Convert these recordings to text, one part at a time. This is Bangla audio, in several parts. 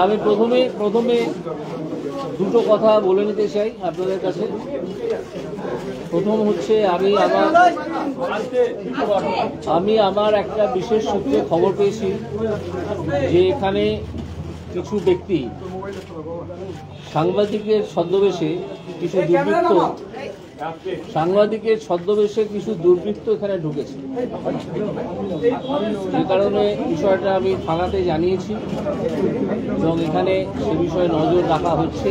আমি প্রথমে দুটো কথা বলে নিতে চাই আপনাদের কাছে। প্রথম হচ্ছে আমি আমার একটা বিশেষ সূত্রে খবর পেয়েছি যে এখানে কিছু ব্যক্তি সাংবাদিকের ছদ্মবেশে কিছু দুর্বৃত্ত এখানে ঢুকেছে, যে কারণে বিষয়টা আমি থানাতে জানিয়েছি এবং এখানে সে বিষয়ে নজর রাখা হচ্ছে।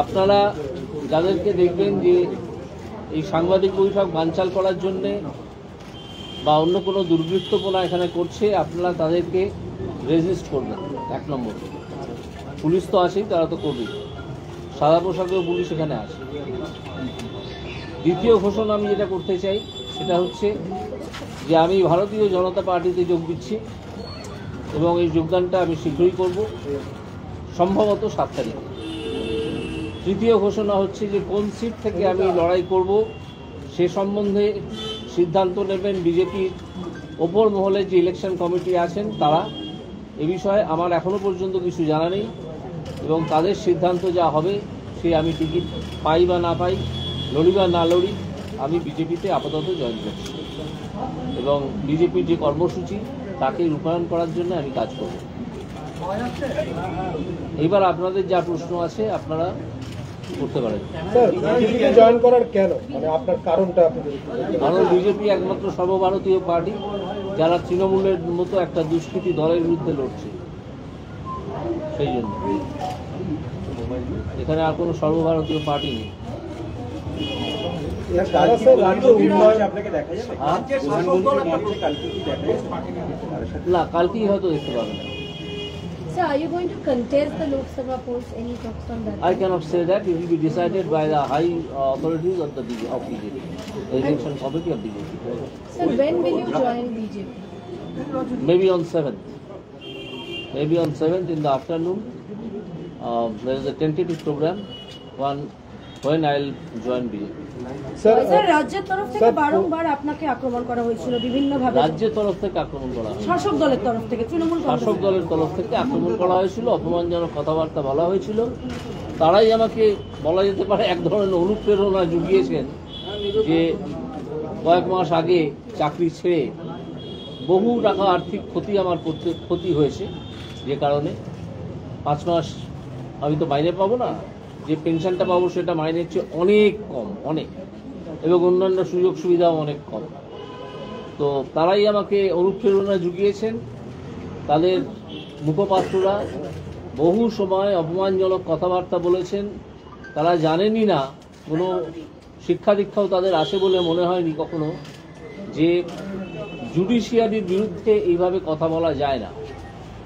আপনারা যাদেরকে দেখবেন যে এই সাংবাদিক বৈঠক বানচাল করার জন্যে বা অন্য কোনো দুর্বৃত্তপনা এখানে করছে, আপনারা তাদেরকে রেজিস্ট করবেন। 1 নম্বর, পুলিশ তো আছেই, তারা তো করবেই, সাদা পোশাকেও পুলিশ এখানে আছে। দ্বিতীয় ঘোষণা আমি যেটা করতে চাই সেটা হচ্ছে যে আমি ভারতীয় জনতা পার্টিতে যোগ দিচ্ছি এবং এই যোগদানটা আমি শীঘ্রই করব, সম্ভবত 7 তারিখে। তৃতীয় ঘোষণা হচ্ছে যে কোন সিট থেকে আমি লড়াই করব সে সম্বন্ধে সিদ্ধান্ত নেবেন বিজেপির ওপর মহলে যে ইলেকশন কমিটি আছেন তারা। এ বিষয়ে আমার এখনও পর্যন্ত কিছু জানা নেই এবং তাদের সিদ্ধান্ত যা হবে সে আমি টিকিট পাই বা না পাই, লড়ি বা না লড়ি, আমি বিজেপিতে আপাতত জয়েন করছি এবং বিজেপির যে কর্মসূচি তাকে রূপায়ণ করার জন্য আমি কাজ করব। এবার আপনাদের যা প্রশ্ন আছে আপনারা করতে পারেন। জয়েন করার কেন, মানে আপনার কারণটা? কারণ বিজেপি একমাত্র সর্বভারতীয় পার্টি যারা তৃণমূলের মতো একটা দুষ্কৃতী দলের বিরুদ্ধে লড়ছে, সেই জন্য। এখানে আর কোনো সর্বভারতীয় পার্টি নেই। না, কালকেই হয়তো দেখতে পাবেন। Sir, are you going to contest the Lok Sabha post? Any thoughts on that? I cannot say that. It will be decided by the high authorities of the BJP, the election committee of BJP. Sir, when will you join BJP? Maybe on 7th. Maybe on 7th in the afternoon. There is a tentative program when I'll join BJP. Sir, রাজ্যের তরফ থেকে বারংবার আপনাকে আক্রমণ করা হয়েছিল বিভিন্ন ভাবে। রাজ্যের তরফ থেকে আক্রমণ করা হয়েছিল, শাসক দলের তরফ থেকে, তৃণমূল শাসক দলের তরফ থেকে আক্রমণ করা হয়েছিল, অপমানজনক কথাবার্তা বলা হয়েছিল। তারাই আমাকে বলা যেতে পারে এক ধরনের অনুপ্রেরণা জুগিয়েছেন যে কয়েক মাস আগে চাকরি ছেড়ে বহু টাকা আর্থিক ক্ষতি হয়েছে, যে কারণে 5 মাস আমি তো মাইনে পাবো না, যে পেনশনটা পাবো সেটা মাইনের চেয়ে অনেক কম, অনেক, এবং অন্যান্য সুযোগ সুবিধাও অনেক কম। তো তারাই আমাকে অনুপ্রেরণা জুগিয়েছেন। তাদের মুখপাত্ররা বহু সময় অপমানজনক কথাবার্তা বলেছেন। তারা জানেনই না, কোনো শিক্ষা দীক্ষাও তাদের আসে বলে মনে হয়নি কখনো, যে জুডিশিয়ারির বিরুদ্ধে এইভাবে কথা বলা যায় না।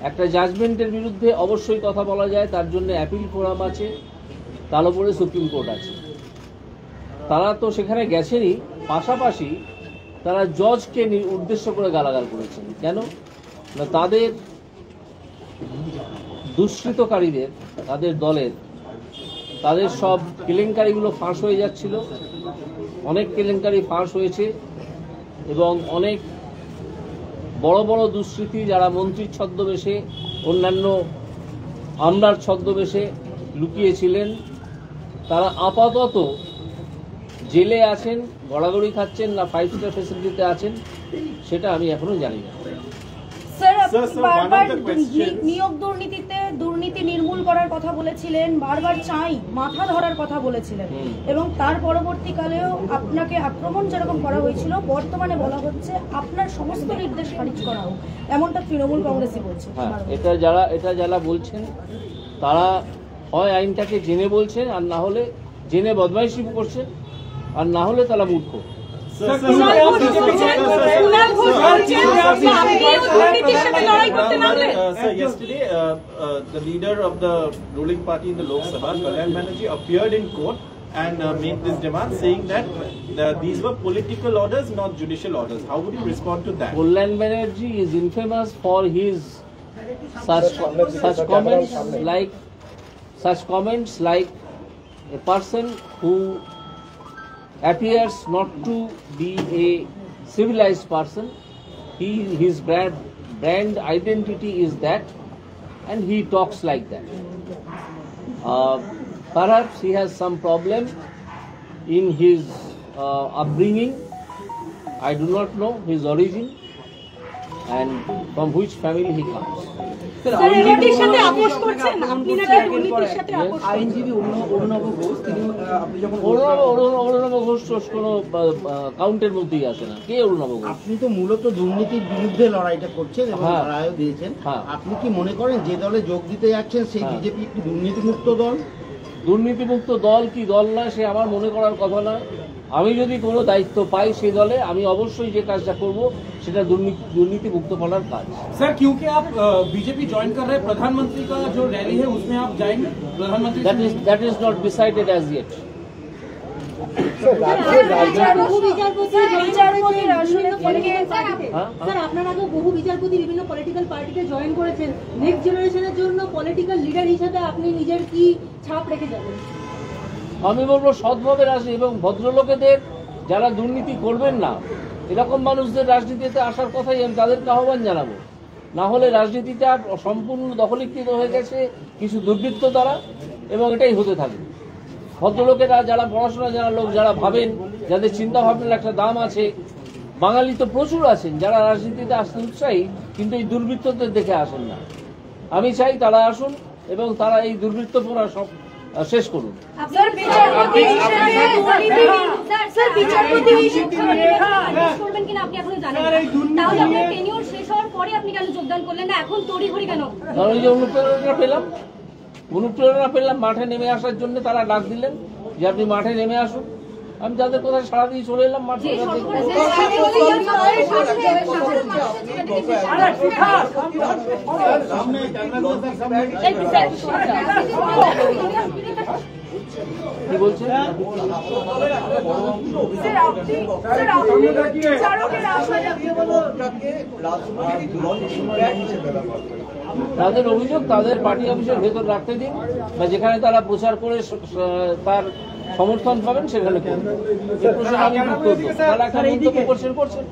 একটা জাজমেন্টের বিরুদ্ধে অবশ্যই কথা বলা যায়, তার জন্য অ্যাপিল ফোরাম আছে, তার উপরে সুপ্রিম কোর্ট আছে। তারা তো সেখানে গেছেনই, পাশাপাশি তারা জজকে উদ্দেশ্য করে গালাগাল করেছেন। কেন না, তাদের দুষ্কৃতকারীদের, তাদের দলের, তাদের সব কেলেঙ্কারিগুলো ফাঁস হয়ে যাচ্ছিল। অনেক কেলেঙ্কারি ফাঁস হয়েছে এবং অনেক বড় বড় দুষ্কৃতী যারা মন্ত্রীর ছদ্মবেশে, অন্যান্য আমলার ছদ্মবেশে লুকিয়েছিলেন, তারা আপাতত জেলে আছেন, গড়াগড়ি খাচ্ছেন না 5 স্টার ফ্যাসিলিটিতে আছেন, সেটা আমি এখনো জানি না। স্যার, আপনি বারবার নিয়োগ দুর্নীতি নির্মূল করার কথা বলেছিলেন, বারবার মাথা ধরার কথা বলেছিলেন, এবং তার পরবর্তীকালেও আপনাকে আক্রমণ যেরকম করা হয়েছিল, বর্তমানে বলা হচ্ছে আপনার সমস্ত নির্দেশ খারিজ করা হোক, এমনটা তৃণমূল কংগ্রেসই বলছে। এটা যারা বলছেন তারা হয় আইনটাকে জেনে বলছেন, আর না হলে জেনে বদমাইশি করছেন, আর না হলে তারা মূর্খ। Yesterday, the leader of the ruling party in the Lok Sabha, Kalyan Banerjee, appeared in court and make this demand, saying that these were political orders, not judicial orders. How would you respond to that? Kalyan Banerjee is infamous for his such comments like a person who appears not to be a civilized person. His brand identity is that, and he talks like that. Perhaps he has some problem in his upbringing. I do not know his origin and from which family he comes. দুর্নীতির সাথে আপোষ করছেন আপনি নাকি দুর্নীতির সাথে আপোষ আইনজীবী অরুণাভ ঘোষ তিনি আপনি যখন অরুণাভ ঘোষ কোনো কাউন্টের মধ্যেই আসে না। কে অরুণাভ ঘোষ? আপনি তো মূলত দুর্নীতির বিরুদ্ধে লড়াইটা করছেন এবং হ্যাঁ। লড়াইও দিয়েছেন, হ্যাঁ। আপনি কি মনে করেন যে দলে যোগ দিতে যাচ্ছেন সেই হ্যাঁ। বিজেপি একটি দুর্নীতিমুক্ত দল? দুর্নীতিমুক্ত দল কি দল নয় সে আমার মনে করার কথা নয়। আমি যদি কোনো দায়িত্ব পাই সেই দলে আমি অবশ্যই যে কাজটা করব সেটা দুর্নীতিমুক্ত করার কাজ। सर क्योंकि आप बीजेपी ज्वाइन कर रहे हैं, प्रधानमंत्री का जो रैली है उसमें आप जाएंगे? प्रधानमंत्री That is not decided as yet. Sir আপনার আগে বহু বিচারপতি বিভিন্ন পলিটিক্যাল পার্টিতে জয়েন করেছেন, নেক্সট জেনারেশনের জন্য পলিটিক্যাল লিডার হিসেবে আপনি নিজের কি ছাপ রেখে যাবেন? আমি বলবো সৎভাবে রাজনীতি এবং ভদ্রলোকেদের যারা দুর্নীতি করবেন না এরকম মানুষদের রাজনীতিতে আসার কথাই আমি তাদেরকে আহ্বান জানাবো। না হলে রাজনীতিটা সম্পূর্ণ দখলীকৃত হয়ে গেছে কিছু দুর্বৃত্ত দ্বারা এবং এটাই হতে থাকবে। ভদ্রলোকেরা যারা পড়াশোনা যারা লোক যারা ভাবেন, যাদের চিন্তা ভাবনার একটা দাম আছে, বাঙালি তো প্রচুর আছেন যারা রাজনীতিতে আসতে উৎসাহী কিন্তু এই দুর্বৃত্তদের দেখে আসেন না। আমি চাই তারা আসুন এবং তারা এই দুর্বৃত্তপনা সব শেষ করুন। করবেন কিনা আপনি এখনো জানেন না, তাহলে আপনার টেনিউর শেষ হওয়ার পরে আপনি কেন যোগদান করলেন না? এখন তড়িঘড়ি কেন? কারণ এই যে অনুপ্রেরণা পেলাম মাঠে নেমে আসার জন্য তারা ডাক দিলেন যে আপনি মাঠে নেমে আসুন। আমি তাদের কোথায় সারা দিয়ে চলে এলাম মাঠে। কি বলছেন? তাদের অভিযোগ তাদের পার্টি অফিসের ভেতর রাখতে দিন বা যেখানে তারা প্রচার করে তার সমর্থন পাবেন সেখানে করুন। এই প্রশ্ন আমি উত্তর দেব। তারা একটা মন্তব্য করছেন।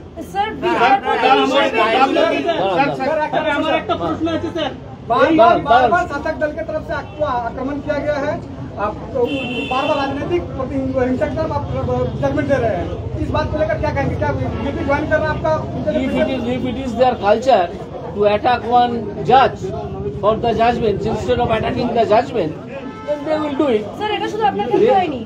আমার একটা প্রশ্ন আছে স্যার, बार शासक दल की तरफ से आक्रमण किया गया है, आप बार राजनीतिक हिंसक तरफ आप जजमेंट दे रहे हैं, इस बात को लेकर क्या कहेंगे? क्या बीजेपी ज्वाइन कर रहा है आपका? If it is their culture to attack one judge for the judgment instead of attacking the judgment, then they will do it. Sir এটা শুধু আপনার ক্ষেত্রে হয়নি,